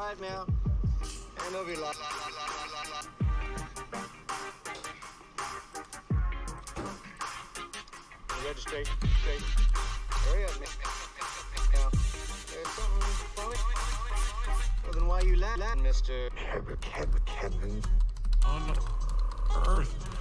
right now. And it'll be la la la la la la. Registration. Hurry up, man. Now, there's something funny. Well, then why you laughing, Mr. Kevin? On Earth.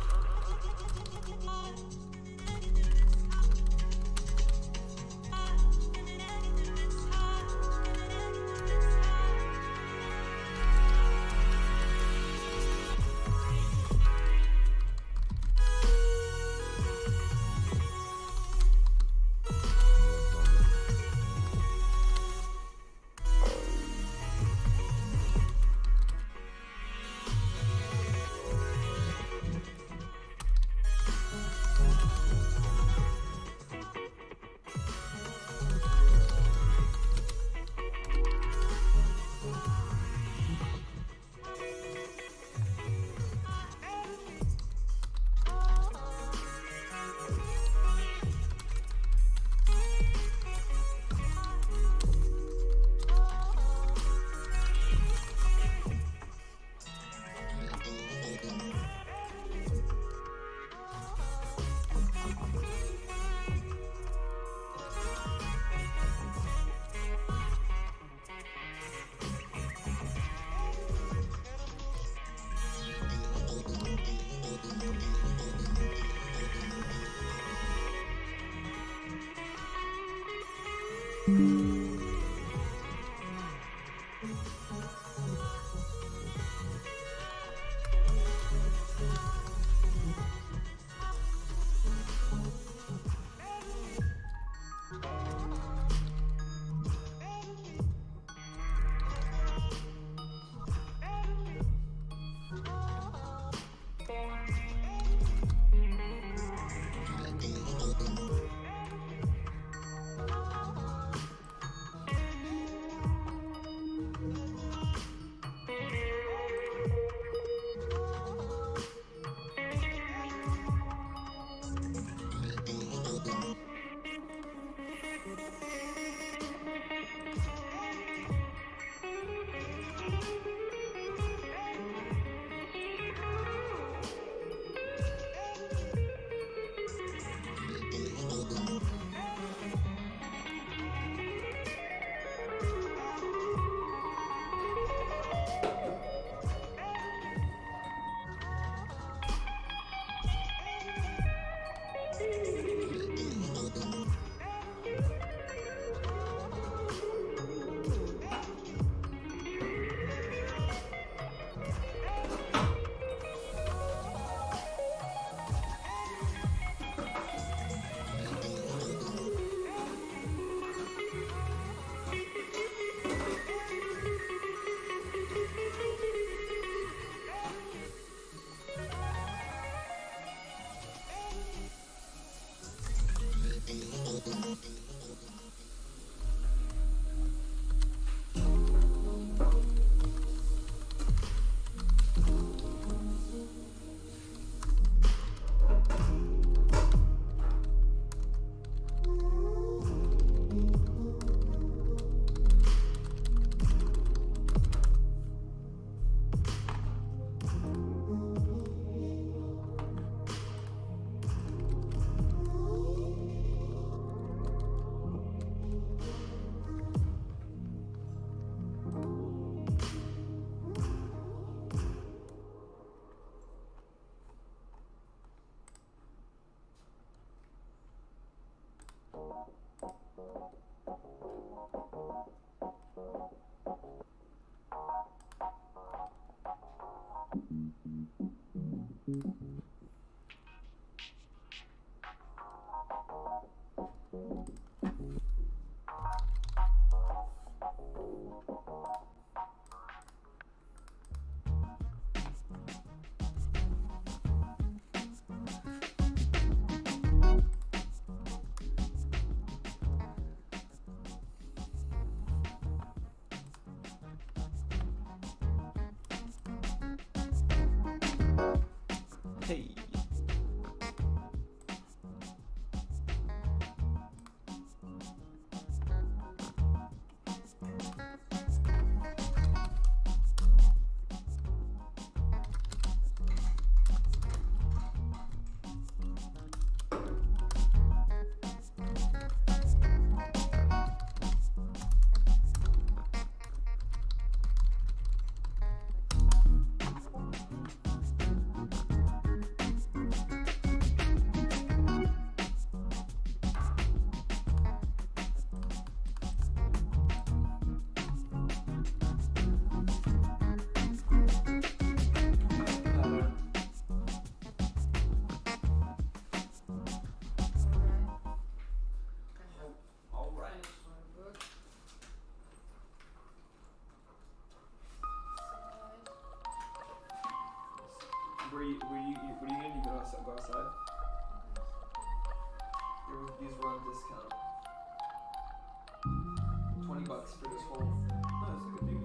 Hey. bucks for this whole. No, it's like a duty.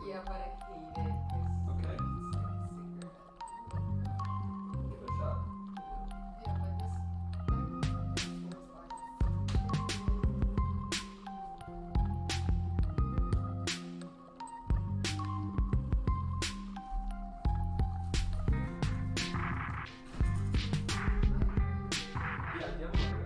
Yeah, but I hate it. 'Cause Okay. it's like a cigarette. Give it a shot. Yeah, but this was fine. Yeah, yeah. Well,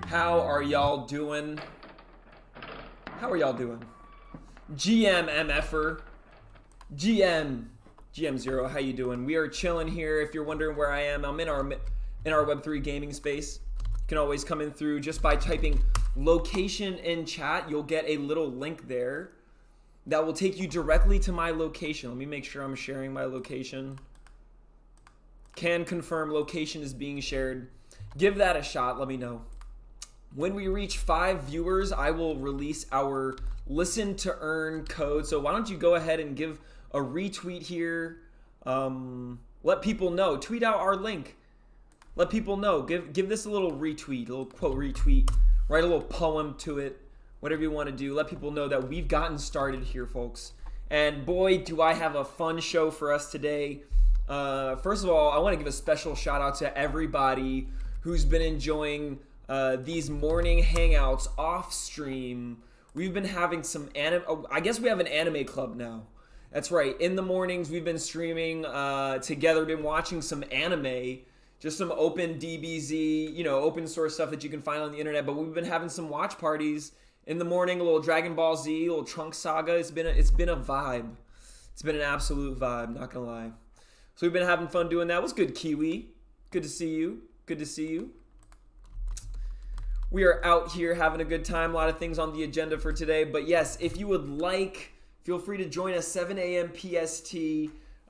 How are y'all doing? How are y'all doing? GMMFer, GM0, how you doing? We are chilling here. If you're wondering where I am, I'm in our Web3 gaming space. You can always come in through just by typing location in chat. You'll get a little link there that will take you directly to my location. Let me make sure I'm sharing my location. Can confirm location is being shared. Give that a shot. Let me know. When we reach 5 viewers, I will release our listen to earn code. So why don't you go ahead and give a retweet here. Let people know. Tweet out our link. Let people know. Give this a little retweet, a little quote retweet. Write a little poem to it. Whatever you want to do. Let people know that we've gotten started here, folks. And boy, do I have a fun show for us today. First of all, I want to give a special shout out to everybody who's been enjoying these morning hangouts off stream. We've been having some I guess we have an anime club now. That's right. In the mornings, we've been streaming together, been watching some anime, just some open DBZ, open source stuff that you can find on the internet. But we've been having some watch parties in the morning, a little Dragon Ball Z, a little Trunks Saga. It's been a vibe. It's been an absolute vibe, not gonna lie. So we've been having fun doing that. What's good, Kiwi? Good to see you. Good to see you. We are out here having a good time. A lot of things on the agenda for today. But yes, if you would like, feel free to join us 7 a.m. PST.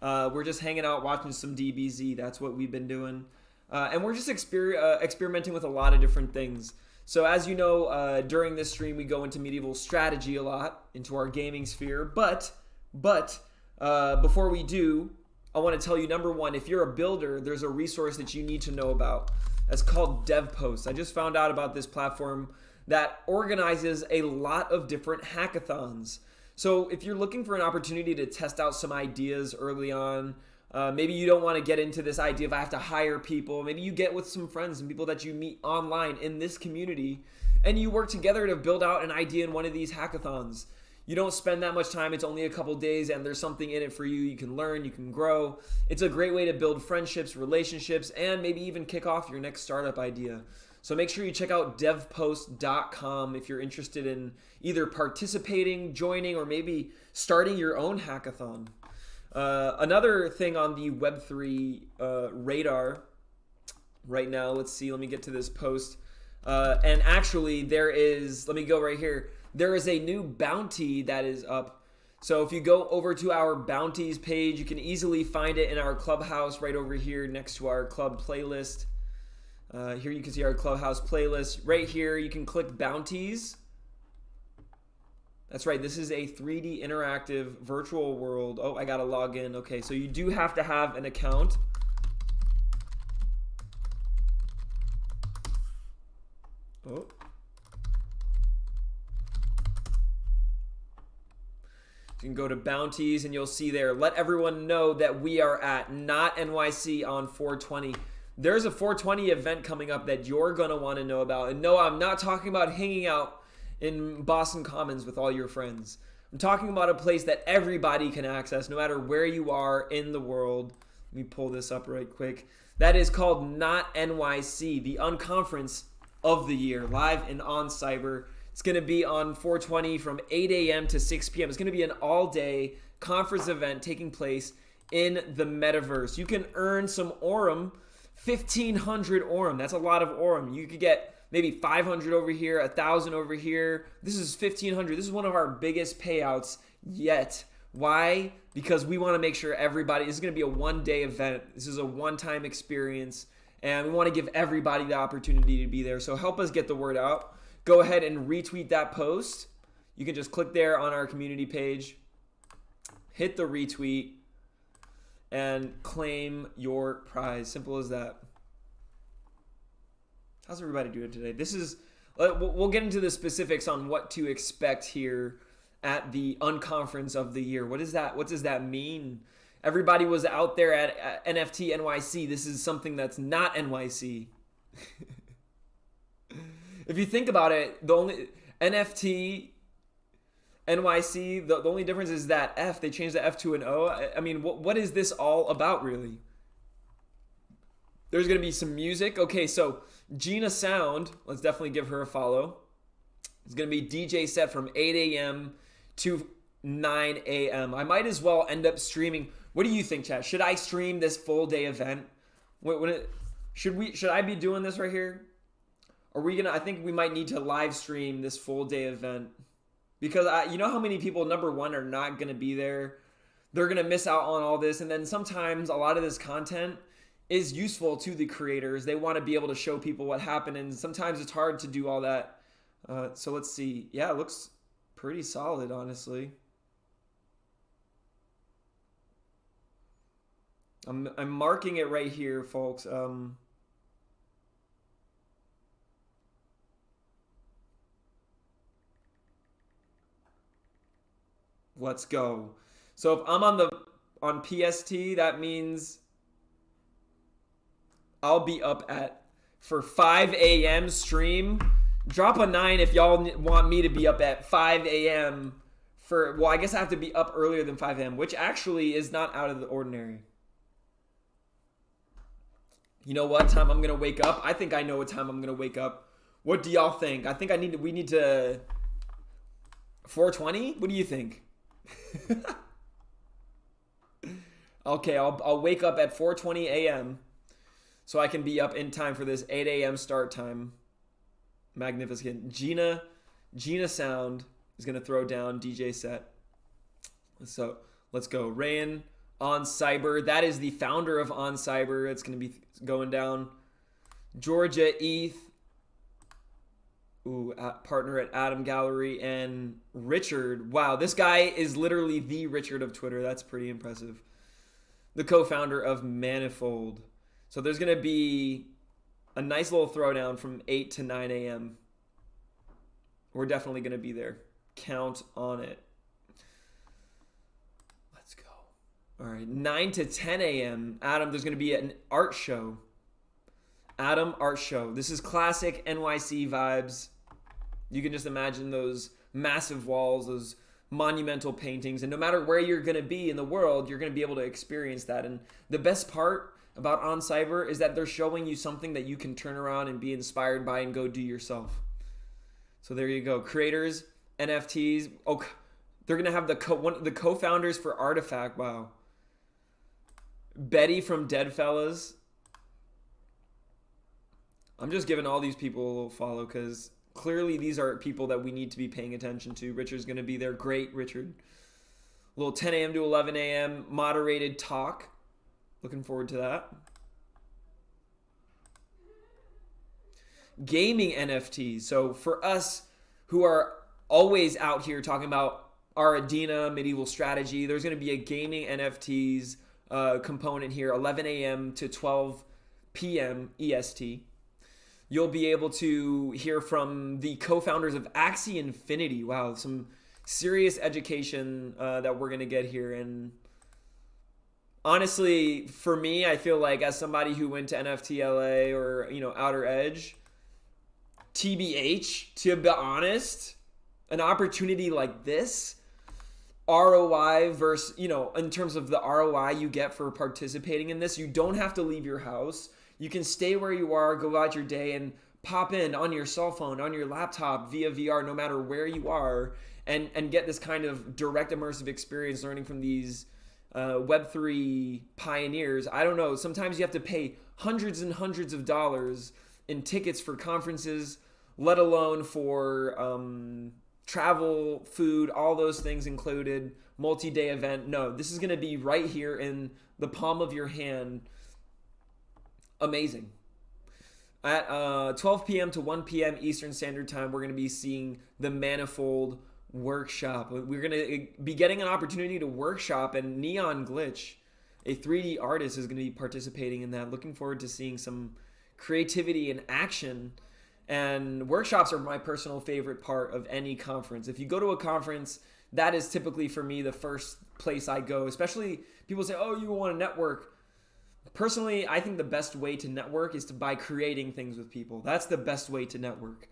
We're just hanging out watching some DBZ. That's what we've been doing. And we're just experimenting with a lot of different things. So as you know, during this stream, we go into medieval strategy a lot, into our gaming sphere. But before we do, I want to tell you, number one, if you're a builder, there's a resource that you need to know about. That's called DevPost. I just found out about this platform that organizes a lot of different hackathons. So if you're looking for an opportunity to test out some ideas early on, maybe you don't want to get into this idea of I have to hire people. Maybe you get with some friends and people that you meet online in this community, and you work together to build out an idea in one of these hackathons. You don't spend that much time. It's only a couple days, and there's something in it for you. You can learn, you can grow. It's a great way to build friendships, relationships, and maybe even kick off your next startup idea. So make sure you check out devpost.com if you're interested in either participating, joining, or maybe starting your own hackathon. Another thing on the Web3 radar right now, let's see, let me get to this post. And actually there is, let me go right here. There is a new bounty that is up. So if you go over to our bounties page, you can easily find it in our clubhouse right over here next to our club playlist. Here you can see our clubhouse playlist. Right here you can click bounties. That's right, this is a 3D interactive virtual world. Oh, I gotta log in. Okay, so you do have to have an account. Oh. You can go to bounties and you'll see there, let everyone know that we are at Not NYC on 420. There's a 420 event coming up that you're gonna wanna know about. And no, I'm not talking about hanging out in Boston Commons with all your friends. I'm talking about a place that everybody can access no matter where you are in the world. Let me pull this up right quick. That is called Not NYC, the unconference of the year, live and on Cyber. It's going to be on 420 from 8 a.m. to 6 p.m. It's going to be an all-day conference event taking place in the Metaverse. You can earn some Aurum, 1,500 Aurum. That's a lot of Aurum. You could get maybe 500 over here, 1,000 over here. This is 1,500. This is one of our biggest payouts yet. Why? Because we want to make sure everybody, this is going to be a one-day event. This is a one-time experience, and we want to give everybody the opportunity to be there. So help us get the word out. Go ahead and retweet that post. You can just click there on our community page, hit the retweet, and claim your prize. Simple as that. How's everybody doing today? This is, we'll get into the specifics on what to expect here at the unconference of the year. What is that? What does that mean? Everybody was out there at NFT NYC. This is something that's not NYC. If you think about it, the only NFT NYC, the only difference is that F, they changed the F to an O. I mean, what is this all about, really? There's going to be some music. Okay, so Gina Sound, let's definitely give her a follow. It's going to be DJ set from 8 a.m. to 9 a.m. I might as well end up streaming. What do you think, chat? Should I stream this full day event? Should I be doing this right here? Are we gonna? I think we might need to live stream this full day event because you know how many people, number one, are not gonna be there. They're gonna miss out on all this, and then sometimes a lot of this content is useful to the creators. They want to be able to show people what happened, and sometimes it's hard to do all that. So let's see. Yeah, it looks pretty solid, honestly. I'm marking it right here, folks. Let's go. So if I'm on PST, that means I'll be up for 5 a.m. stream. Drop a 9 if y'all want me to be up at 5 a.m. well, I guess I have to be up earlier than 5 a.m., which actually is not out of the ordinary. You know what time I'm going to wake up? I think I know what time I'm going to wake up. What do y'all think? I think we need to 420? What do you think? Okay, I'll wake up at 4:20 a.m. so I can be up in time for this 8 a.m. start time. Magnificent. Gina Sound is gonna throw down DJ set. So let's go. Rayan on Cyber. That is the founder of On Cyber. It's gonna be going down. Georgia ETH. Partner at Adam Gallery, and Richard. Wow, this guy is literally the Richard of Twitter. That's pretty impressive. The co-founder of Manifold. So there's going to be a nice little throwdown from 8 to 9 a.m. We're definitely going to be there. Count on it. All right, 9 to 10 a.m. Adam, there's going to be an art show. Adam Art Show. This is classic NYC vibes. You can just imagine those massive walls, those monumental paintings, and no matter where you're going to be in the world, you're going to be able to experience that. And the best part about On Cyber is that they're showing you something that you can turn around and be inspired by and go do yourself. So there you go. Creators, NFTs. Oh, they're going to have the co-founders for Artifact. Wow. Betty from Deadfellas. I'm just giving all these people a little follow because clearly these are people that we need to be paying attention to. Richard's going to be there. Great, Richard. A little 10 a.m. to 11 a.m. moderated talk. Looking forward to that. Gaming NFTs. So for us who are always out here talking about Aradena, medieval strategy, there's going to be a gaming NFTs component here, 11 a.m. to 12 p.m. EST. You'll be able to hear from the co-founders of Axie Infinity. Wow, some serious education that we're going to get here. And honestly, for me, I feel like as somebody who went to NFTLA or, Outer Edge, TBH, to be honest, an opportunity like this, ROI versus, in terms of the ROI you get for participating in this, you don't have to leave your house. You can stay where you are, go out your day, and pop in on your cell phone, on your laptop, via VR, no matter where you are, and get this kind of direct immersive experience learning from these Web3 pioneers. I don't know. Sometimes you have to pay hundreds and hundreds of dollars in tickets for conferences, let alone for travel, food, all those things included, multi-day event. No, this is going to be right here in the palm of your hand. Amazing. At 12 p.m. to 1 p.m. Eastern Standard Time, we're going to be seeing the Manifold Workshop. We're going to be getting an opportunity to workshop, and Neon Glitch, a 3D artist, is going to be participating in that. Looking forward to seeing some creativity and action. And workshops are my personal favorite part of any conference. If you go to a conference, that is typically for me the first place I go. Especially people say, oh, you want to network. Personally, I think the best way to network is by creating things with people. That's the best way to network.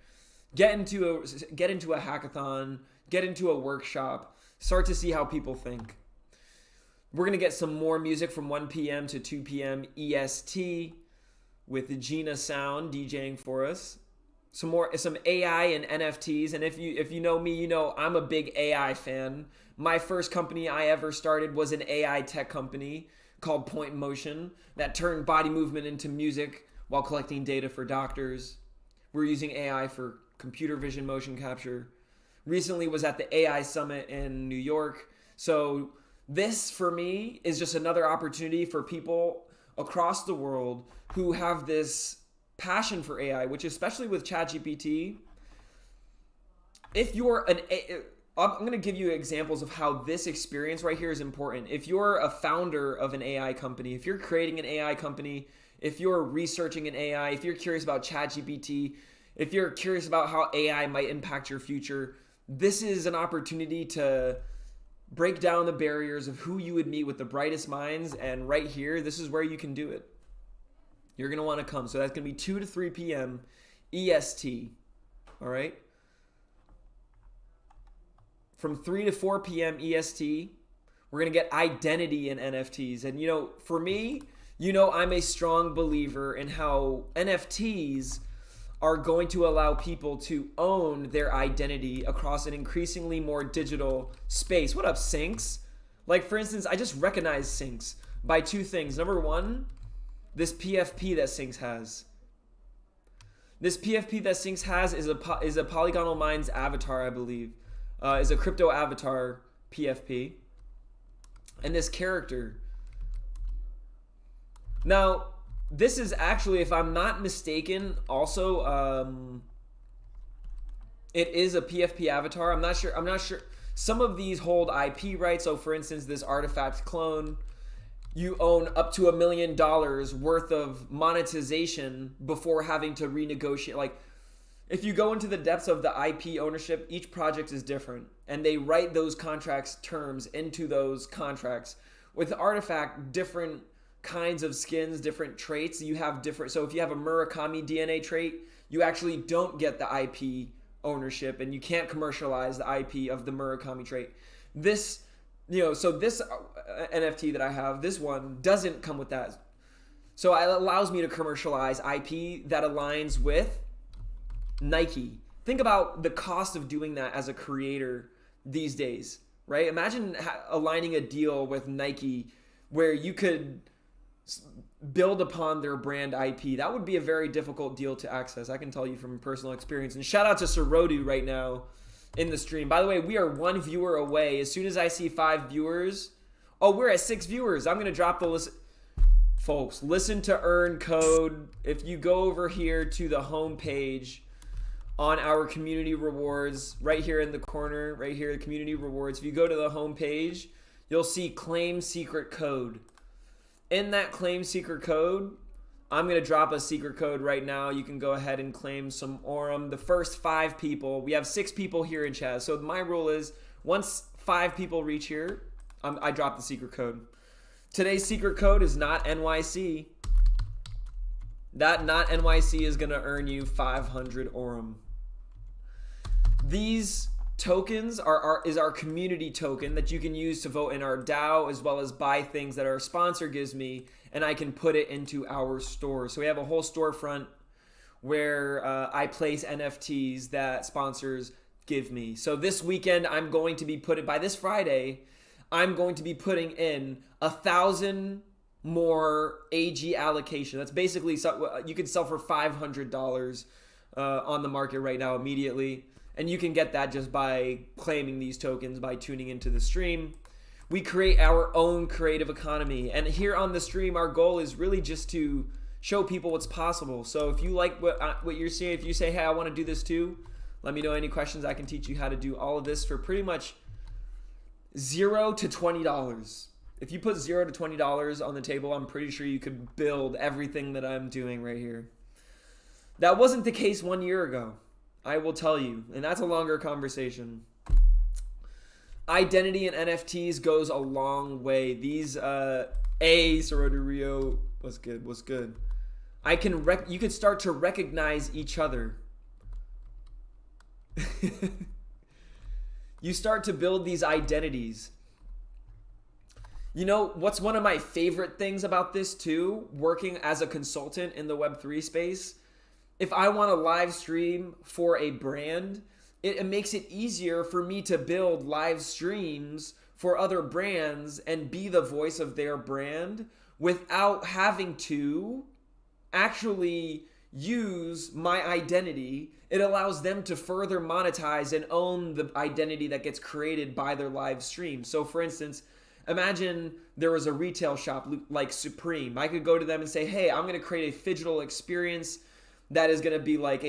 Get into a hackathon, get into a workshop, start to see how people think. We're going to get some more music from 1 p.m. to 2 p.m. EST with Gina Sound DJing for us. Some AI and NFTs. And if you know me, you know I'm a big AI fan. My first company I ever started was an AI tech company called Point Motion that turned body movement into music while collecting data for doctors. We're using AI for computer vision motion capture. Recently was at the AI Summit in New York. So this, for me, is just another opportunity for people across the world who have this passion for AI, which especially with ChatGPT, if you're I'm going to give you examples of how this experience right here is important. If you're a founder of an AI company, if you're creating an AI company, if you're researching an AI, if you're curious about ChatGPT, if you're curious about how AI might impact your future, this is an opportunity to break down the barriers of who you would meet with the brightest minds. And right here, this is where you can do it. You're going to want to come. So that's going to be 2 to 3 p.m. EST. All right. From 3 to 4 p.m. EST, we're going to get identity in NFTs. And, for me, I'm a strong believer in how NFTs are going to allow people to own their identity across an increasingly more digital space. What up, Syncs? Like, for instance, I just recognize Syncs by two things. Number one, this PFP that Syncs has. This PFP that Syncs has is a Polygonal Minds avatar, I believe. Is a crypto avatar PFP. And this character. Now, this is actually, if I'm not mistaken, also it is a PFP avatar. I'm not sure. Some of these hold IP rights. So for instance, this artifact clone, you own up to $1 million worth of monetization before having to renegotiate. Like, if you go into the depths of the IP ownership, each project is different, and they write those contracts terms into those contracts, with Artifact, different kinds of skins, different traits. You have different. So if you have a Murakami DNA trait, you actually don't get the IP ownership, and you can't commercialize the IP of the Murakami trait. This, so this NFT that I have, this one doesn't come with that. So it allows me to commercialize IP that aligns with Nike. Think about the cost of doing that as a creator these days, right? Imagine aligning a deal with Nike where you could build upon their brand IP. That would be a very difficult deal to access. I can tell you from personal experience. And shout out to Sorodu right now in the stream. By the way, we are 1 viewer away. As soon as I see 5 viewers, we're at 6 viewers. I'm going to drop the list. Folks, listen to earn code. If you go over here to the home page on our community rewards, right here in the corner, right here, community rewards. If you go to the home page, you'll see claim secret code. In that claim secret code, I'm going to drop a secret code right now. You can go ahead and claim some Aurum. The first 5 people, we have 6 people here in chat. So my rule is once 5 people reach here, I drop the secret code. Today's secret code is not NYC. That not NYC is going to earn you 500 Aurum. These tokens is our community token that you can use to vote in our DAO, as well as buy things that our sponsor gives me, and I can put it into our store. So we have a whole storefront where I place NFTs that sponsors give me. So this weekend, I'm going to be by this Friday, I'm going to be putting in 1,000 more AG allocation. That's basically, you can sell for $500 on the market right now immediately. And you can get that just by claiming these tokens, by tuning into the stream. We create our own creative economy. And here on the stream, our goal is really just to show people what's possible. So if you like what you're seeing, if you say, hey, I want to do this too, let me know any questions. I can teach you how to do all of this for pretty much $0 to $20. If you put $0 to $20 on the table, I'm pretty sure you could build everything that I'm doing right here. That wasn't the case 1 year ago. I will tell you, and that's a longer conversation. Identity and NFTs goes a long way. These Sorodu Rio, what's good? You could start to recognize each other. You start to build these identities. You know what's one of my favorite things about this too, working as a consultant in the Web3 space? If I want to live stream for a brand, it makes it easier for me to build live streams for other brands and be the voice of their brand without having to actually use my identity. It allows them to further monetize and own the identity that gets created by their live stream. So for instance, imagine there was a retail shop like Supreme. I could go to them and say, hey, I'm going to create a phygital experience that is going to be like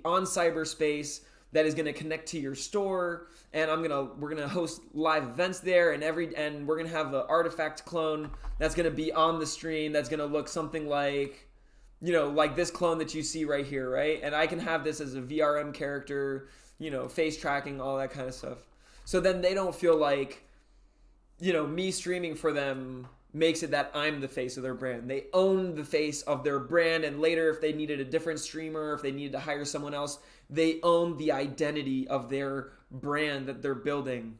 on cyberspace that is going to connect to your store, and we're going to host live events there, and we're going to have an artifact clone that's going to be on the stream that's going to look something like, like this clone that you see right here, right? And I can have this as a VRM character, face tracking, all that kind of stuff. So then they don't feel like, me streaming for them makes it that I'm the face of their brand. They own the face of their brand, and later if they needed a different streamer, if they needed to hire someone else, they own the identity of their brand that they're building.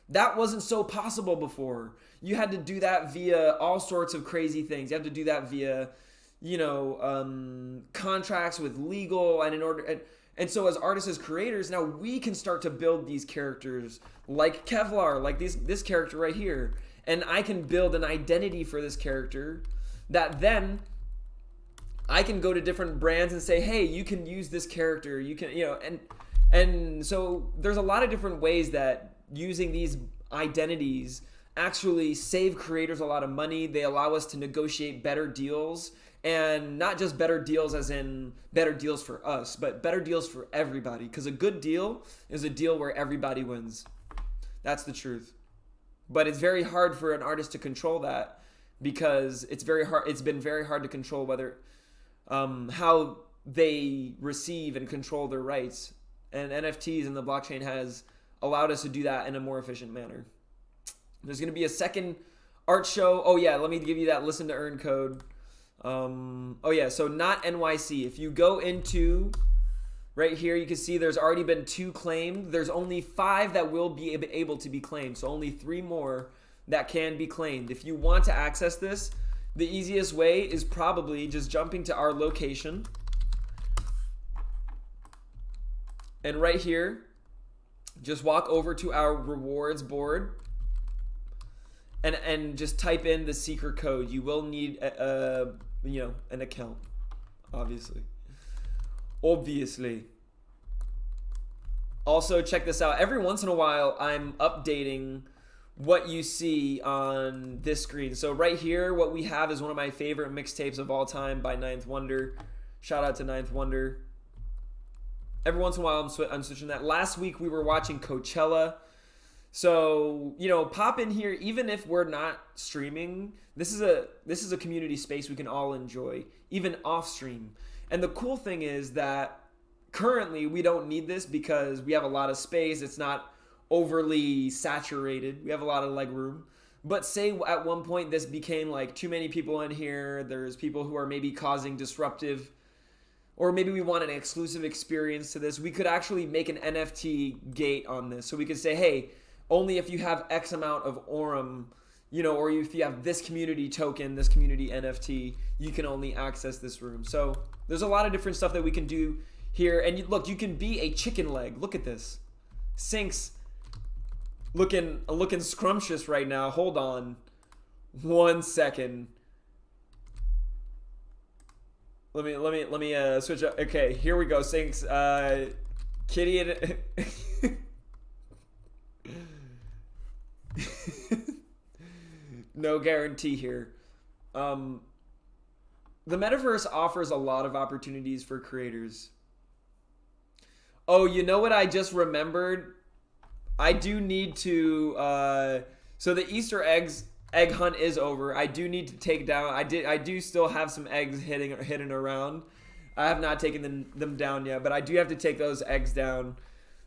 That wasn't so possible before. You had to do that via all sorts of crazy things. You have to do that via, contracts with legal, and so as artists, as creators, now we can start to build these characters like Kevlar, like this character right here. And I can build an identity for this character that then I can go to different brands and say, hey, you can use this character. You can, and so there's a lot of different ways that using these identities actually save creators a lot of money. They allow us to negotiate better deals, and not just better deals as in better deals for us, but better deals for everybody. Because a good deal is a deal where everybody wins. That's the truth. But it's very hard for an artist to control that, because it's been very hard to control whether how they receive and control their rights. And NFTs and the blockchain has allowed us to do that in a more efficient manner. There's going to be a second art show. Oh yeah, let me give you that listen to earn code. Oh yeah, so not NYC. If you go into right here, you can see there's already been 2 claimed. There's only 5 that will be able to be claimed. So only 3 more that can be claimed. If you want to access this, the easiest way is probably just jumping to our location. And right here, just walk over to our rewards board and just type in the secret code. You will need an account, obviously. Also, check this out. Every once in a while, I'm updating what you see on this screen. So right here, what we have is one of my favorite mixtapes of all time by Ninth Wonder. Shout out to Ninth Wonder. Every once in a while, I'm switching that. Last week, we were watching Coachella. So, pop in here, even if we're not streaming. This is a community space we can all enjoy, even off stream. And the cool thing is that currently we don't need this because we have a lot of space. It's not overly saturated. We have a lot of leg room. But say at one point this became like too many people in here. There's people who are maybe causing disruptive, or maybe we want an exclusive experience to this. We could actually make an NFT gate on this. So we could say, hey, only if you have X amount of Aurum, or if you have this community token, this community NFT, you can only access this room. So there's a lot of different stuff that we can do here. And look, you can be a chicken leg. Look at this. Sync's looking scrumptious right now. Hold on 1 second. Let me switch up. Okay, here we go. Sync's Kitty and no guarantee here. The Metaverse offers a lot of opportunities for creators. Oh, you know what I just remembered? I do need to so the Easter egg hunt is over. I do need to take down. I do still have some eggs hidden around. I have not taken them down yet, but I do have to take those eggs down.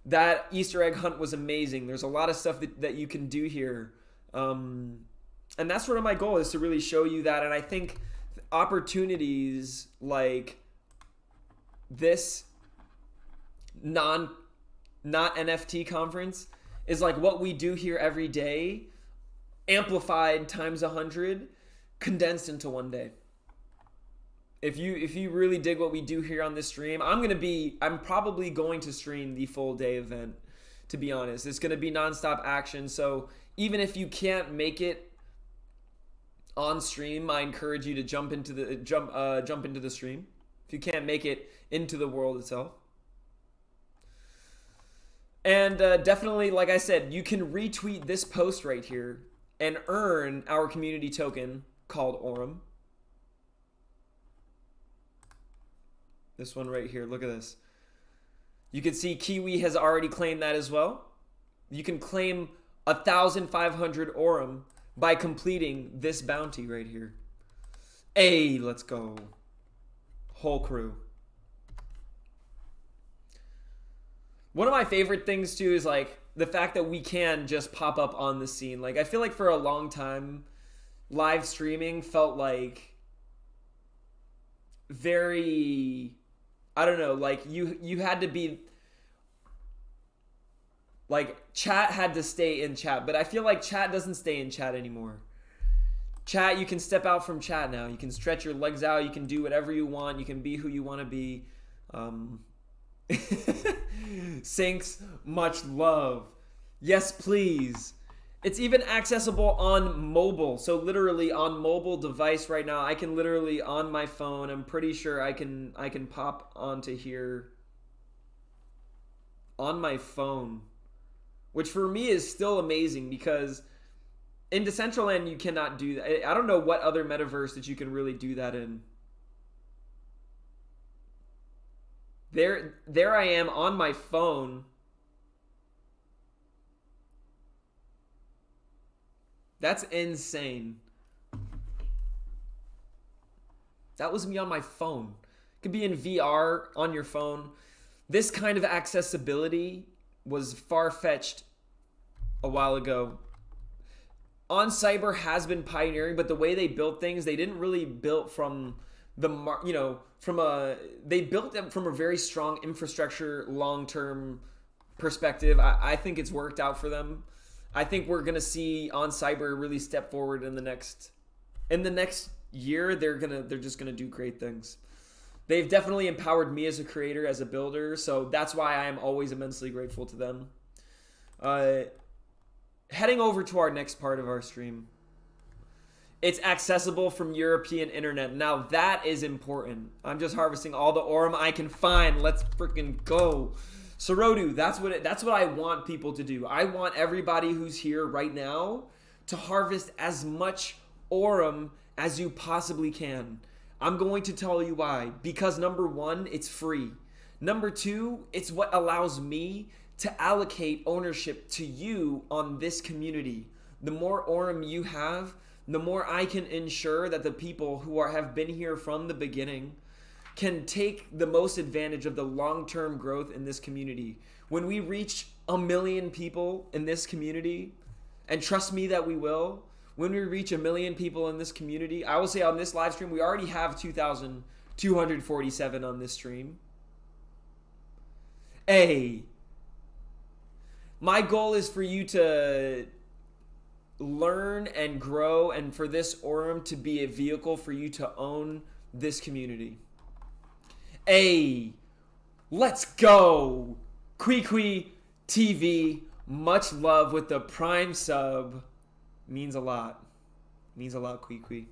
That Easter egg hunt was amazing. There's a lot of stuff that you can do here. And that's sort of my goal, is to really show you that. And I think opportunities like this not NFT conference is like what we do here every day, amplified times 100, condensed into one day. If you really dig what we do here on this stream, I'm probably going to stream the full day event, to be honest. It's going to be nonstop action. So even if you can't make it on stream, I encourage you to jump into the stream. If you can't make it into the world itself. And definitely, like I said, you can retweet this post right here and earn our community token called Aurum. This one right here, look at this. You can see Kiwi has already claimed that as well. You can claim 1,500 Aurum by completing this bounty right here. Hey, let's go. Whole crew. One of my favorite things too is like the fact that we can just pop up on the scene. Like I feel like for a long time, live streaming felt like very, I don't know, like you had to be, like chat had to stay in chat, but I feel like chat doesn't stay in chat anymore. Chat, you can step out from chat now. You can stretch your legs out. You can do whatever you want. You can be who you want to be. Sinks, much love. Yes, please. It's even accessible on mobile. So literally on mobile device right now, I can literally on my phone, I'm pretty sure I can pop onto here on my phone, which for me is still amazing because in Decentraland you cannot do that. I don't know what other metaverse that you can really do that in. There I am on my phone. That's insane. That was me on my phone. It could be in VR on your phone. This kind of accessibility was far-fetched a while ago. On Cyber has been pioneering, but the way they built things, they didn't really build from they built them from a very strong infrastructure long-term perspective. I think it's worked out for them. I think we're gonna see On Cyber really step forward in the next year. They're just gonna do great things. They've definitely empowered me as a creator, as a builder, so that's why I am always immensely grateful to them. Heading over to our next part of our stream. It's accessible from European internet. Now that is important. I'm just harvesting all the Aurum I can find. Let's freaking go. Sorodu, that's what I want people to do. I want everybody who's here right now to harvest as much Aurum as you possibly can. I'm going to tell you why. Because number one, it's free. Number two, it's what allows me to allocate ownership to you on this community. The more Aurum you have, the more I can ensure that the people who have been here from the beginning can take the most advantage of the long-term growth in this community. When we reach 1 million people in this community, and trust me that we will, when we reach 1 million people in this community, I will say on this live stream, we already have 2,247 on this stream. My goal is for you to learn and grow, and for this Aurum to be a vehicle for you to own this community. Let's go! Kui TV, much love with the Prime sub. Means a lot. Means a lot, Kui.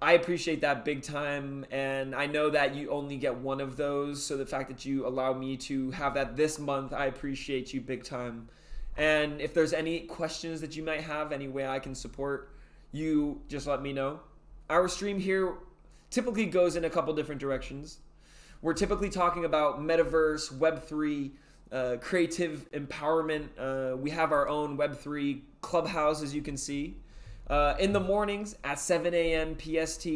I appreciate that big time, and I know that you only get one of those, so the fact that you allow me to have that this month, I appreciate you big time. And if there's any questions that you might have, any way I can support you, just let me know. Our stream here typically goes in a couple different directions. We're typically talking about Metaverse, Web3, creative empowerment. We have our own Web3 clubhouse, as you can see. In the mornings at 7 a.m. PST,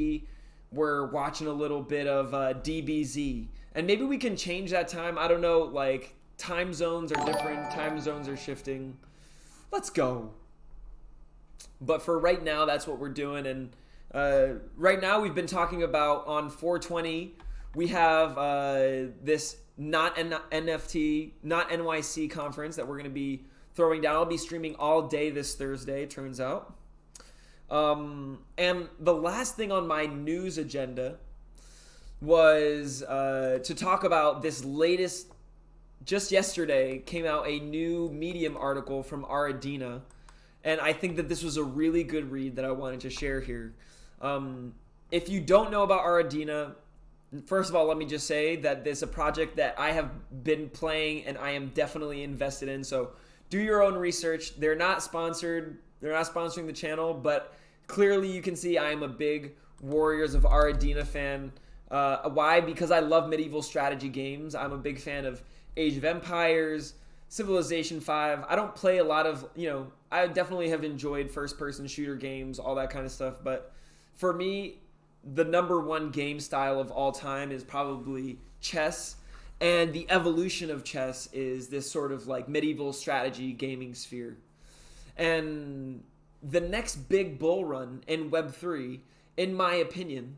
we're watching a little bit of DBZ. And maybe we can change that time. I don't know, like, time zones are different. Time zones are shifting. Let's go. But for right now, that's what we're doing. And right now, we've been talking about on 420, we have this not NFT, not NYC conference that we're going to be throwing down. I'll be streaming all day this Thursday, turns out. And the last thing on my news agenda was to talk about this latest, just yesterday came out a new Medium article from Aradena, and I think that this was a really good read that I wanted to share here. If you don't know about Aradena, first of all, let me just say that this is a project that I have been playing and I am definitely invested in, so do your own research. They're not sponsored. They're not sponsoring the channel, but clearly you can see I am a big Warriors of Aradena fan. Why? Because I love medieval strategy games. I'm a big fan of Age of Empires, Civilization 5. I don't play a lot of, I definitely have enjoyed first-person shooter games, all that kind of stuff, but for me, the number one game style of all time is probably chess, and the evolution of chess is this sort of like medieval strategy gaming sphere. And the next big bull run in Web3, in my opinion,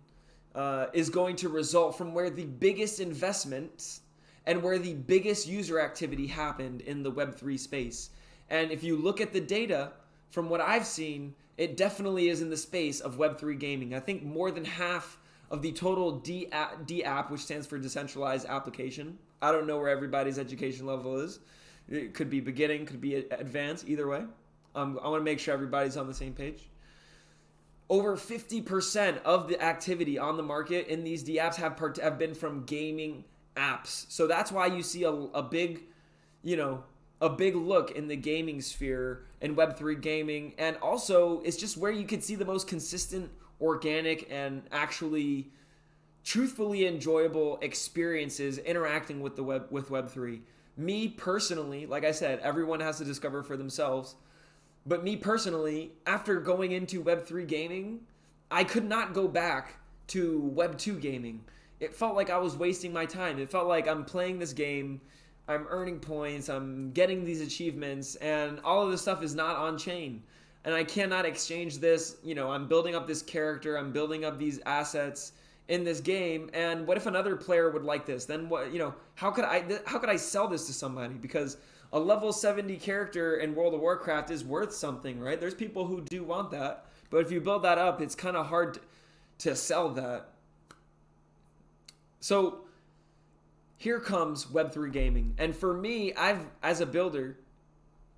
is going to result from where the biggest investments and where the biggest user activity happened in the Web3 space. And if you look at the data, from what I've seen, it definitely is in the space of Web3 gaming. I think more than half of the total DApp, which stands for decentralized application. I don't know where everybody's education level is. It could be beginning, could be advanced, either way. I want to make sure everybody's on the same page. Over 50% of the activity on the market in these DApps have been from gaming apps. So that's why you see a big look in the gaming sphere and Web3 gaming. And also, it's just where you could see the most consistent, organic, and actually truthfully enjoyable experiences interacting with Web3. Me personally, like I said, everyone has to discover for themselves. But me personally, after going into Web3 gaming, I could not go back to Web2 gaming. It felt like I was wasting my time. It felt like I'm playing this game I'm earning points, I'm getting these achievements, and all of this stuff is not on chain. And I cannot exchange this. I'm building up this character, I'm building up these assets in this game, and what if another player would like this? Then what, how could I sell this to somebody? Because a level 70 character in World of Warcraft is worth something, right? There's people who do want that, but if you build that up, it's kind of hard to sell that. So here comes Web3 gaming. And for me, as a builder,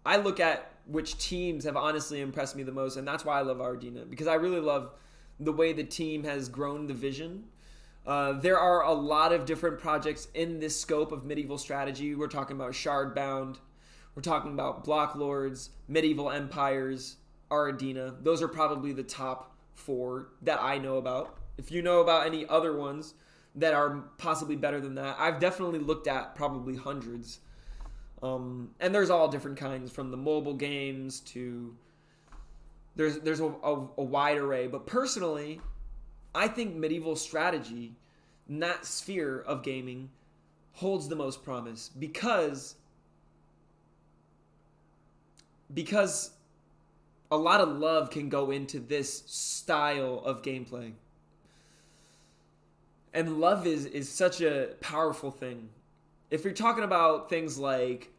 I look at which teams have honestly impressed me the most, and that's why I love Aradena, because I really love the way the team has grown the vision. There are a lot of different projects in this scope of medieval strategy. We're talking about Shardbound, we're talking about Block Lords, Medieval Empires, Aradena. Those are probably the top 4 that I know about. If you know about any other ones that are possibly better than that, I've definitely looked at probably hundreds. And there's all different kinds, from the mobile games to there's a wide array. But personally, I think medieval strategy in that sphere of gaming holds the most promise because a lot of love can go into this style of gameplay. And love is such a powerful thing. If you're talking about things like,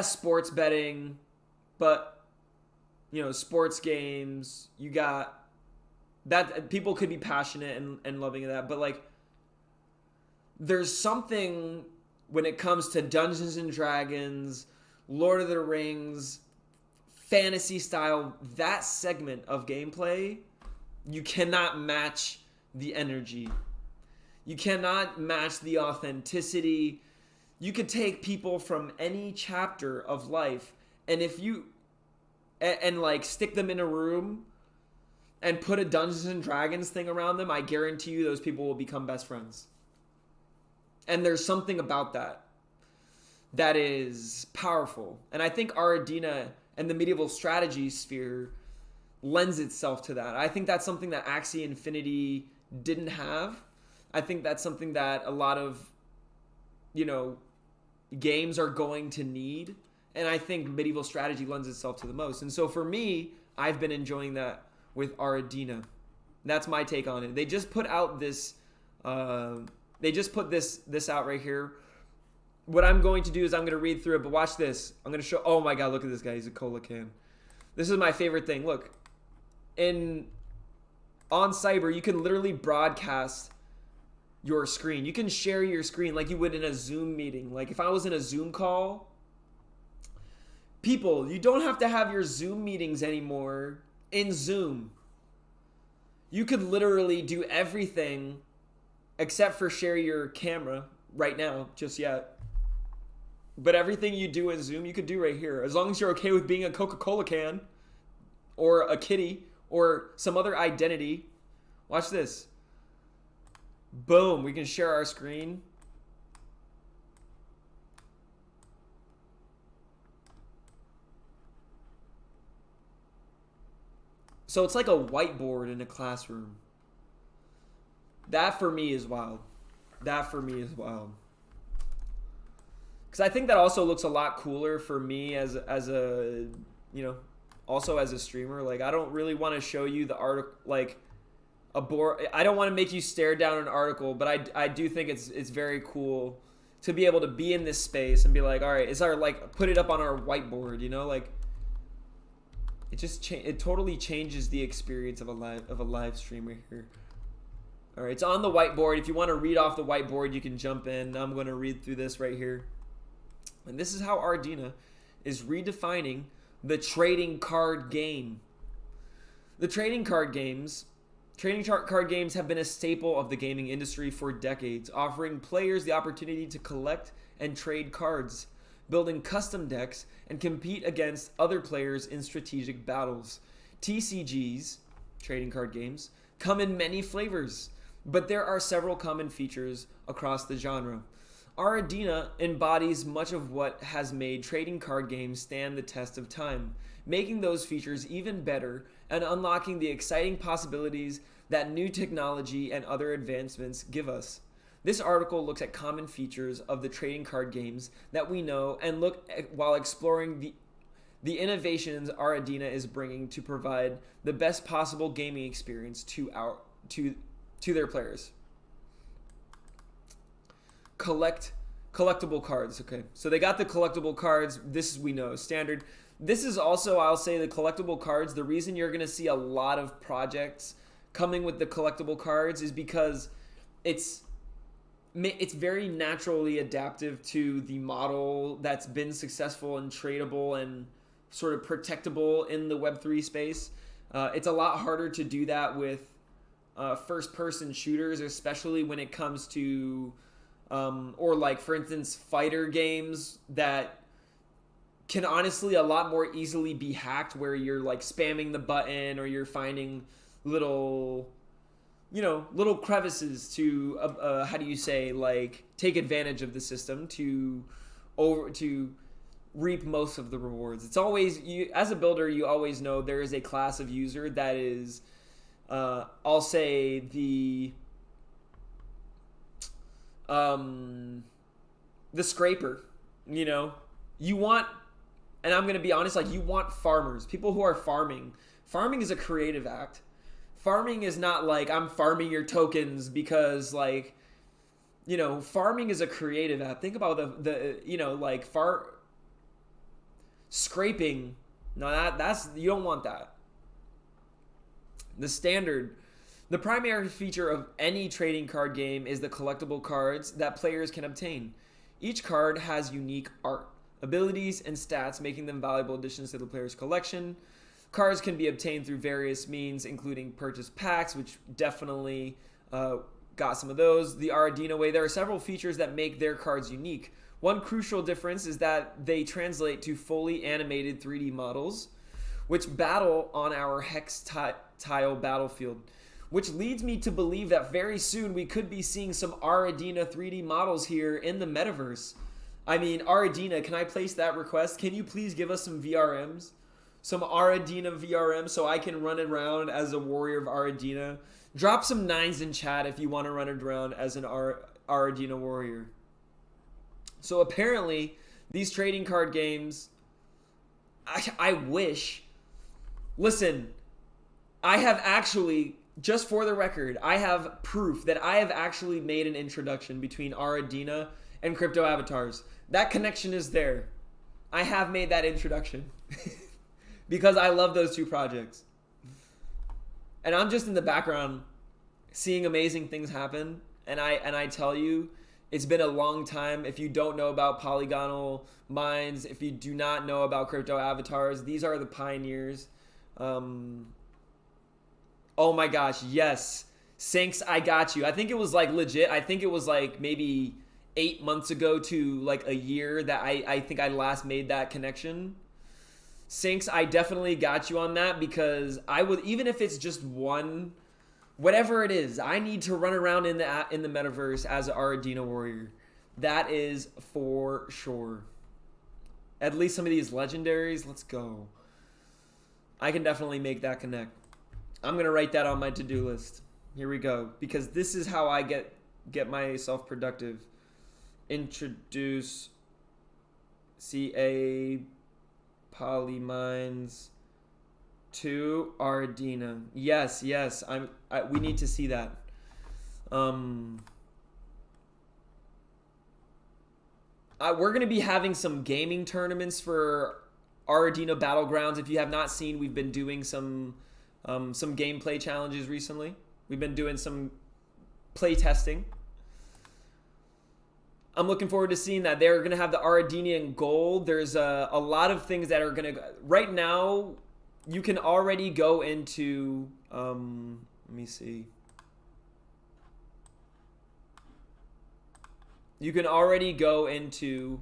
sports betting, but, sports games, you got that, people could be passionate and loving that, but like, there's something when it comes to Dungeons and Dragons, Lord of the Rings, fantasy style, that segment of gameplay, you cannot match the energy. You cannot match the authenticity. You could take people from any chapter of life, and if you and like stick them in a room and put a Dungeons and Dragons thing around them, I guarantee you those people will become best friends. And there's something about that is powerful. And I think Aradena and the medieval strategy sphere lends itself to that. I think that's something that Axie Infinity didn't have. I think that's something that a lot of, games are going to need. And I think medieval strategy lends itself to the most. And so for me, I've been enjoying that with Aradena. That's my take on it. They just put out this, this out right here. What I'm going to do is I'm going to read through it, but watch this. I'm going to show, oh my God, look at this guy. He's a cola can. This is my favorite thing. Look, on Cyber, you can literally broadcast your screen. You can share your screen like you would in a Zoom meeting. Like if I was in a Zoom call, people, you don't have to have your Zoom meetings anymore in Zoom. You could literally do everything except for share your camera right now, just yet. But everything you do in Zoom, you could do right here. As long as you're okay with being a Coca-Cola can or a kitty or some other identity. Watch this. Boom, we can share our screen. So it's like a whiteboard in a classroom. That for me is wild. That for me is wild. Because I think that also looks a lot cooler for me as a, also as a streamer. Like, I don't really want to show you the article, like, I don't want to make you stare down an article, but I do think it's very cool to be able to be in this space and be like, all right, put it up on our whiteboard, like it totally changes the experience of a live stream right here. All right, it's on the whiteboard. If you want to read off the whiteboard, you can jump in. I'm going to read through this right here. And this is how Aradena is redefining the trading card game. The trading card games have been a staple of the gaming industry for decades, offering players the opportunity to collect and trade cards, building custom decks, and compete against other players in strategic battles. TCGs, trading card games, come in many flavors, but there are several common features across the genre. Aradena embodies much of what has made trading card games stand the test of time, making those features even better and unlocking the exciting possibilities that new technology and other advancements give us. This article looks at common features of the trading card games that we know and while exploring the innovations Aradena is bringing to provide the best possible gaming experience to their players. Collectible cards. Okay, so they got the collectible cards. This we know standard. This is also, I'll say, the collectible cards. The reason you're going to see a lot of projects coming with the collectible cards is because it's very naturally adaptive to the model that's been successful and tradable and sort of protectable in the Web3 space. It's a lot harder to do that with first-person shooters, especially when it comes to, or like, for instance, fighter games that can honestly a lot more easily be hacked, where you're like spamming the button or you're finding little crevices to how do you say, like, take advantage of the system to reap most of the rewards. It's always, you as a builder, you always know there is a class of user that is I'll say the scraper. You want, and I'm going to be honest, like, you want farmers, people who are farming. Farming is a creative act. Farming is not like, I'm farming your tokens because, like, farming is a creative act. Think about scraping. No, that's, you don't want that. The primary feature of any trading card game is the collectible cards that players can obtain. Each card has unique art, abilities, and stats, making them valuable additions to the player's collection. Cards can be obtained through various means, including purchase packs, which definitely got some of those. The Aradena way, there are several features that make their cards unique. One crucial difference is that they translate to fully animated 3D models, which battle on our hex tile battlefield, which leads me to believe that very soon we could be seeing some Aradena 3D models here in the metaverse. I mean, Aradena, can I place that request? Can you please give us some VRMs? Some Aradena VRM so I can run around as a warrior of Aradena. Drop some 9s in chat if you want to run around as an Aradena warrior. So apparently, these trading card games, I wish. Listen, I have actually, just for the record, I have proof that I have actually made an introduction between Aradena and crypto avatars. That connection is there. I have made that introduction because I love those two projects. And I'm just in the background seeing amazing things happen. And I tell you, it's been a long time. If you don't know about polygonal mines, if you do not know about crypto avatars, these are the pioneers. Oh my gosh, yes. Sinks, I got you. I think it was like legit. I think it was like maybe 8 months ago to like a year that I think I last made that connection. Sinks, I definitely got you on that because I would, even if it's just one, whatever it is, I need to run around in the metaverse as an Aradena warrior. That is for sure. At least some of these legendaries, let's go. I can definitely make that connect. I'm gonna write that on my to-do list. Here we go, because this is how I get myself productive. Introduce CA polymines to Aradena. Yes, we need to see that. We're gonna be having some gaming tournaments for Aradena Battlegrounds. If you have not seen, we've been doing some gameplay challenges recently. We've been doing some play testing. I'm looking forward to seeing that. They're going to have the Aradenian gold. There's a lot of things that are going to... Right now, you can already go into... let me see. You can already go into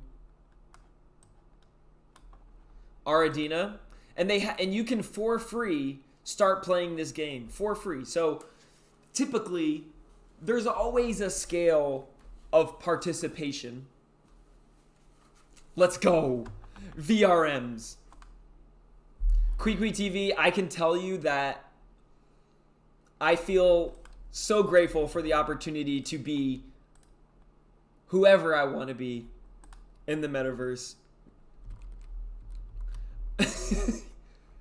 Aradena, and and you can for free start playing this game for free. So typically, there's always a scale of participation. Let's go. VRMs. Kwee TV, I can tell you that I feel so grateful for the opportunity to be whoever I want to be in the metaverse.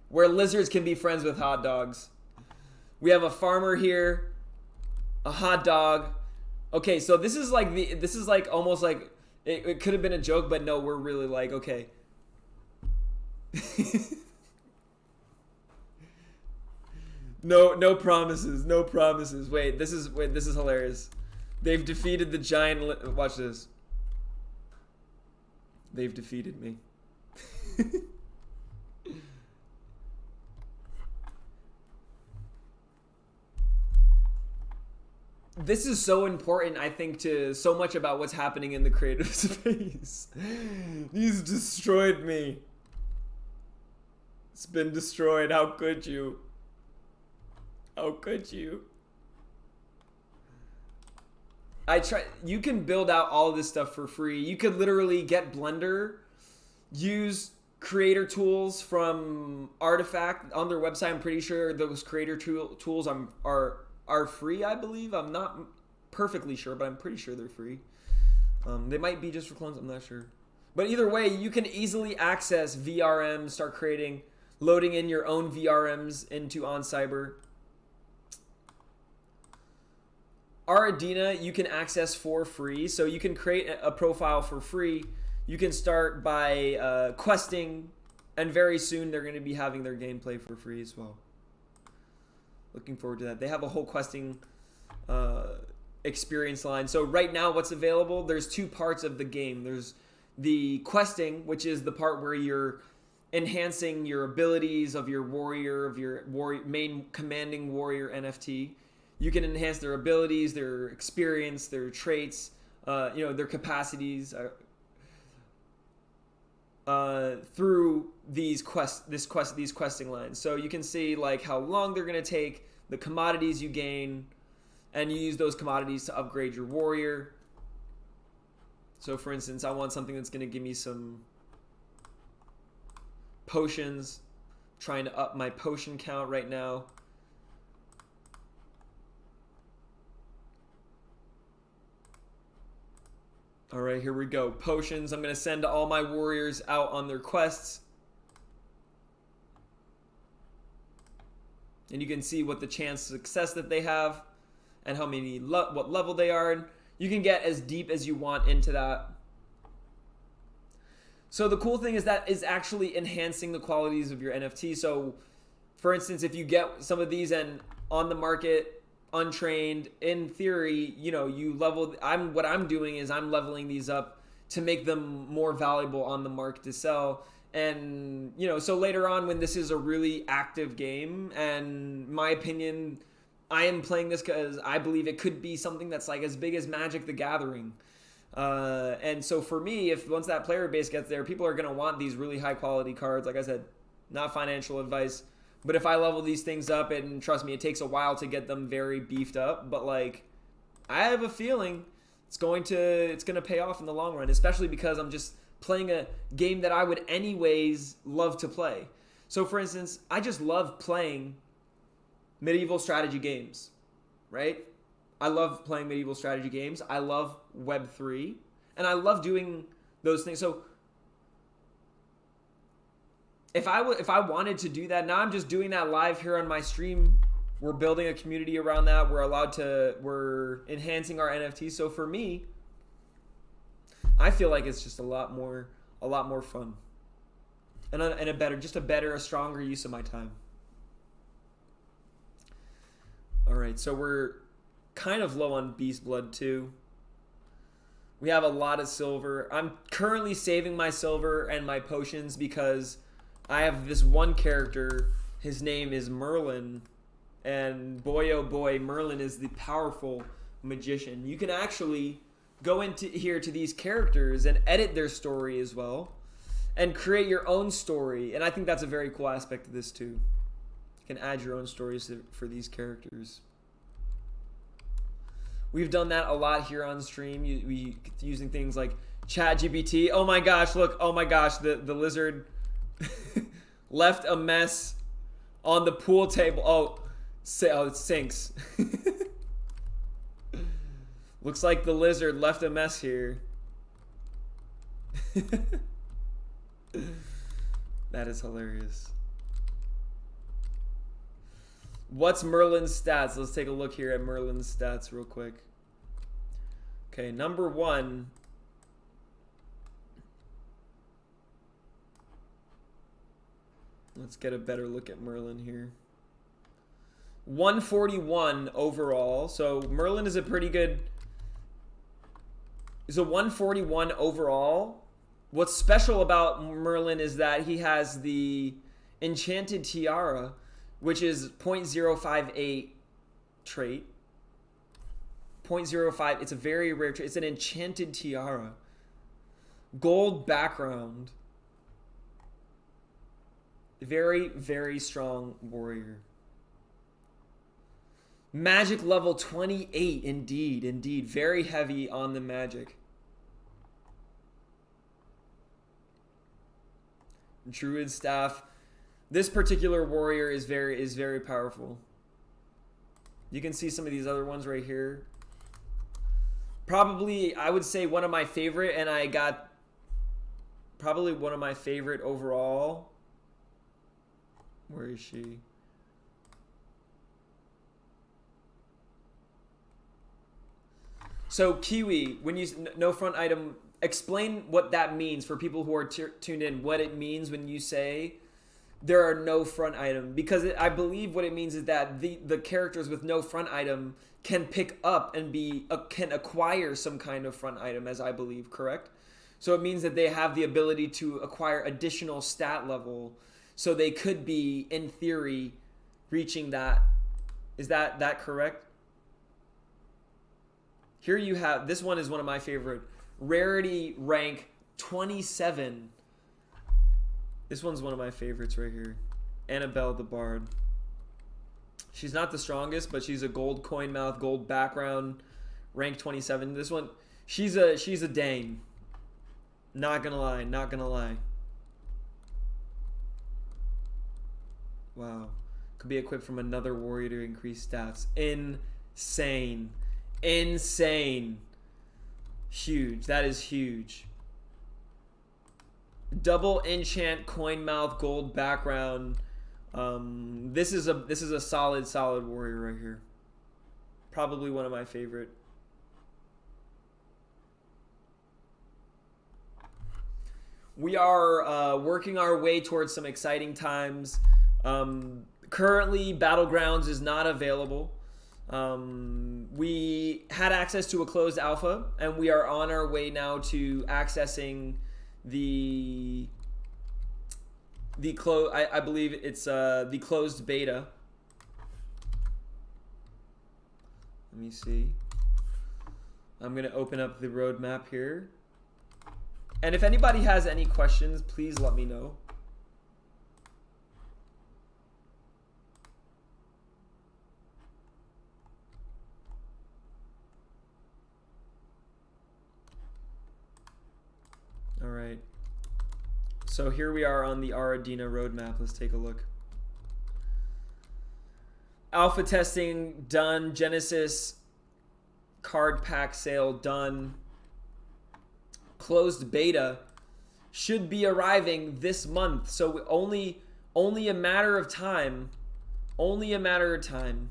Where lizards can be friends with hot dogs. We have a farmer here, a hot dog. Okay, so this is like almost like it could have been a joke, but no, we're really like, okay. No promises, no promises. Wait, this is hilarious. They've defeated the giant. Watch this. They've defeated me. This is so important, I think, to so much about what's happening in the creative space. He's destroyed me. It's been destroyed. How could you? How could you? You can build out all of this stuff for free. You could literally get Blender, use creator tools from Artifact on their website. I'm pretty sure those creator tools are free, I believe. I'm not perfectly sure, but I'm pretty sure they're free. They might be just for clones, I'm not sure. But either way, you can easily access VRMs, start creating, loading in your own VRMs into OnCyber. Aradena you can access for free, so you can create a profile for free. You can start by questing, and very soon they're going to be having their gameplay for free as well. Looking forward to that. They have a whole questing experience line. So right now what's available, there's two parts of the game. There's the questing, which is the part where you're enhancing your abilities of your warrior, main commanding warrior NFT. You can enhance their abilities, their experience, their traits, their capacities through these questing lines. So you can see like how long they're gonna take, the commodities you gain, and you use those commodities to upgrade your warrior. So for instance, I want something that's gonna give me some potions. I'm trying to up my potion count right now. All right, here we go. Potions. I'm going to send all my warriors out on their quests. And you can see what the chance of success that they have and how many what level they are. And you can get as deep as you want into that. So the cool thing is that is actually enhancing the qualities of your NFT. So for instance, if you get some of these and on the market untrained, in theory, you level. What I'm doing is I'm leveling these up to make them more valuable on the market to sell. And so later on, when this is a really active game, and my opinion, I am playing this because I believe it could be something that's like as big as Magic the Gathering. And so for me, if once that player base gets there, people are going to want these really high quality cards. Like I said, not financial advice. But if I level these things up, and trust me, it takes a while to get them very beefed up. But like, I have a feeling it's going to pay off in the long run, especially because I'm just playing a game that I would anyways love to play. So for instance, I just love playing medieval strategy games, right? I love playing medieval strategy games. I love Web3, and I love doing those things. So if I wanted to do that, now I'm just doing that live here on my stream. We're building a community around that. We're enhancing our NFTs. So for me, I feel like it's just a lot more fun, and a stronger use of my time. All right, so we're kind of low on Beast Blood too. We have a lot of silver. I'm currently saving my silver and my potions because I have this one character. His name is Merlin, and boy oh boy, Merlin is the powerful magician. You can actually go into here to these characters and edit their story as well, and create your own story. And I think that's a very cool aspect of this too. You can add your own stories for these characters. We've done that a lot here on stream. We using things like ChatGPT. Oh my gosh, look! Oh my gosh, the lizard left a mess on the pool table. Oh, it sinks. Looks like the lizard left a mess here. That is hilarious. What's Merlin's stats? Let's take a look here at Merlin's stats real quick. Okay, number 1. Let's get a better look at Merlin here. 141 overall. So Merlin is a pretty good... Is a 141 overall. What's special about Merlin is that he has the Enchanted Tiara, which is 0.058 trait. 0.05. It's a very rare trait. It's an Enchanted Tiara. Gold background. Very, very strong warrior. Magic level 28, indeed, indeed. Very heavy on the magic. Druid staff. This particular warrior is very powerful. You can see some of these other ones right here. Probably, I would say one of my favorite, and I got probably one of my favorite overall. Where is she? So Kiwi, when you no front item, explain what that means for people who are tuned in. What it means when you say there are no front item, because I believe what it means is that the characters with no front item can pick up and can acquire some kind of front item, as I believe, correct? So it means that they have the ability to acquire additional stat level, so they could be, in theory, reaching that. Is that correct? Here you have, this one is one of my favorite. Rarity rank 27. This one's one of my favorites right here. Annabelle the Bard. She's not the strongest, but she's a gold coin mouth, gold background, rank 27. This one, she's a dame. Not gonna lie, not gonna lie. Wow. Could be equipped from another warrior to increase stats. Insane. Insane. Huge. That is huge. Double enchant coin mouth gold background. This is a solid warrior right here. Probably one of my favorite. We are working our way towards some exciting times. Currently, Battlegrounds is not available. We had access to a closed alpha, and we are on our way now to accessing the I believe it's the closed beta. Let me see. I'm gonna open up the roadmap here, and if anybody has any questions, please let me know. All right. So here we are on the Aradena roadmap. Let's take a look. Alpha testing done. Genesis card pack sale done. Closed beta should be arriving this month. So only a matter of time. Only a matter of time.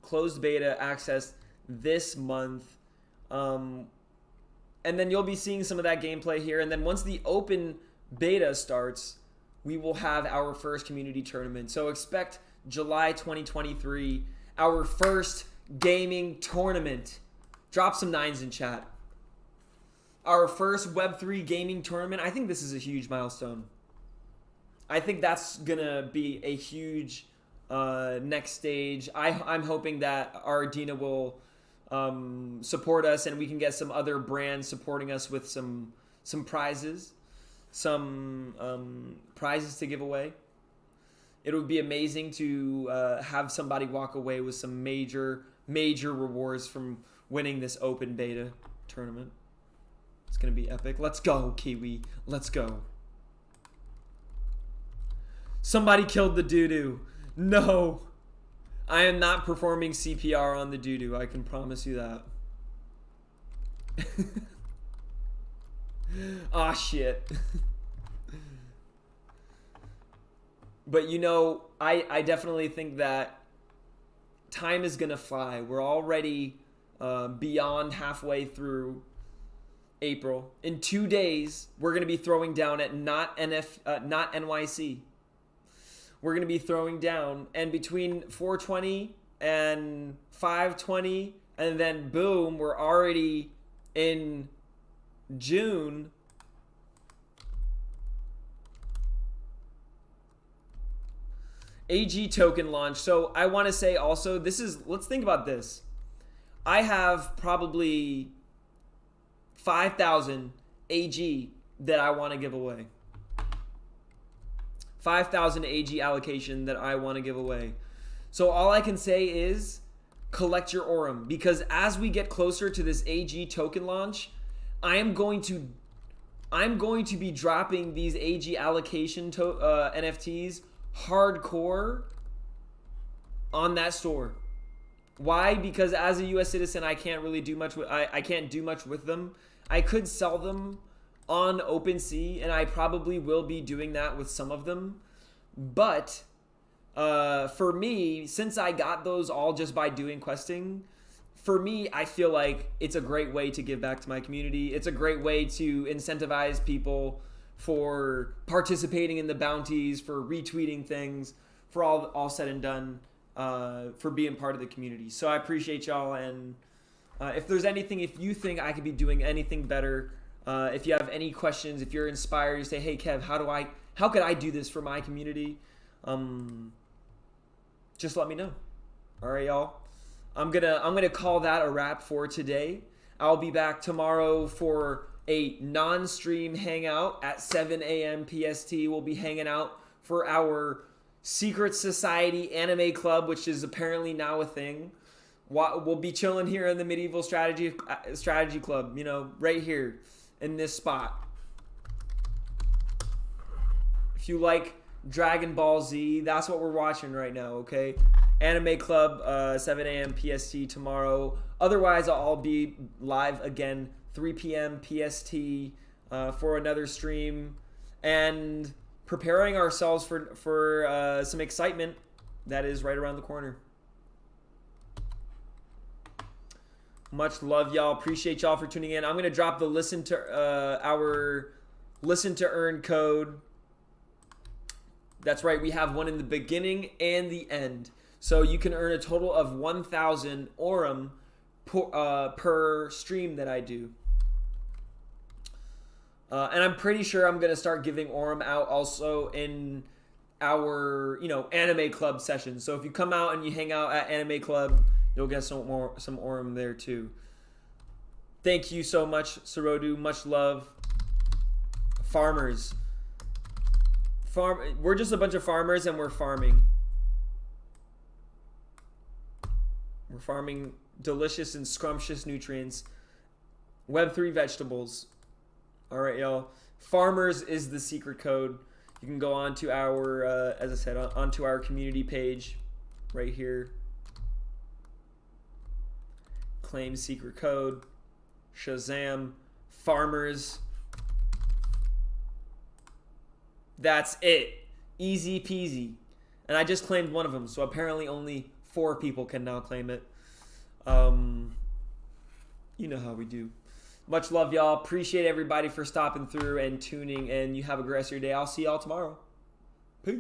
Closed beta access this month. And then you'll be seeing some of that gameplay here. And then once the open beta starts, we will have our first community tournament. So expect July 2023, our first gaming tournament. Drop some 9s in chat. Our first Web3 gaming tournament. I think this is a huge milestone. I think that's going to be a huge next stage. I'm hoping that Aradena will support us, and we can get some other brands supporting us with some prizes, prizes to give away. It would be amazing to have somebody walk away with some major rewards from winning this open beta tournament. It's gonna be epic. Let's go, Kiwi. Let's go. Somebody killed the doo-doo. No. I am not performing CPR on the doo-doo. I can promise you that. Ah, shit. But you know, I definitely think that time is gonna fly. We're already beyond halfway through April. In 2 days, we're gonna be throwing down at not NYC. We're gonna be throwing down, and between 420 and 520, and then boom, we're already in June. AG token launch. So I want to say also, let's think about this. I have probably 5,000 AG that I want to give away. 5,000 AG allocation that I want to give away. So all I can say is collect your Aurum, because as we get closer to this AG token launch, I'm going to be dropping these AG allocation NFTs hardcore on that store. Why? Because as a US citizen, I can't really do much with I can't do much with them. I could sell them on OpenSea, and I probably will be doing that with some of them. But for me, since I got those all just by doing questing, for me, I feel like it's a great way to give back to my community. It's a great way to incentivize people for participating in the bounties, for retweeting things, for all said and done, for being part of the community. So I appreciate y'all, and if there's anything, if you think I could be doing anything better, if you have any questions, if you're inspired, you say, hey Kev, how could I do this for my community? Just let me know. All right, y'all. I'm gonna call that a wrap for today. I'll be back tomorrow for a non-stream hangout at 7 a.m. PST. We'll be hanging out for our Secret Society Anime Club, which is apparently now a thing. We'll be chilling here in the Medieval Strategy Club, you know, right here in this spot. If you like Dragon Ball Z, that's what we're watching right now, okay? Anime Club, 7 a.m. PST tomorrow. Otherwise, I'll be live again 3 p.m. PST for another stream, and preparing ourselves for some excitement that is right around the corner. Much love, y'all. Appreciate y'all for tuning in. I'm gonna drop the our listen to earn code. That's right, we have one in the beginning and the end. So you can earn a total of 1,000 Aurum per stream that I do. And I'm pretty sure I'm going to start giving Aurum out also in our, Anime Club sessions. So if you come out and you hang out at Anime Club, you'll get some Aurum there too. Thank you so much, Sorodu. Much love. Farmers. We're just a bunch of farmers, and we're farming. We're farming delicious and scrumptious nutrients. Web3 vegetables. All right, y'all. Farmers is the secret code. You can go on to our, as I said, onto our community page right here. Claim secret code. Shazam. Farmers. That's it. Easy peasy. And I just claimed one of them, so apparently only 4 people can now claim it. You know how we do. Much love, y'all. Appreciate everybody for stopping through and tuning, and you have a great rest of your day. I'll see y'all tomorrow. Peace.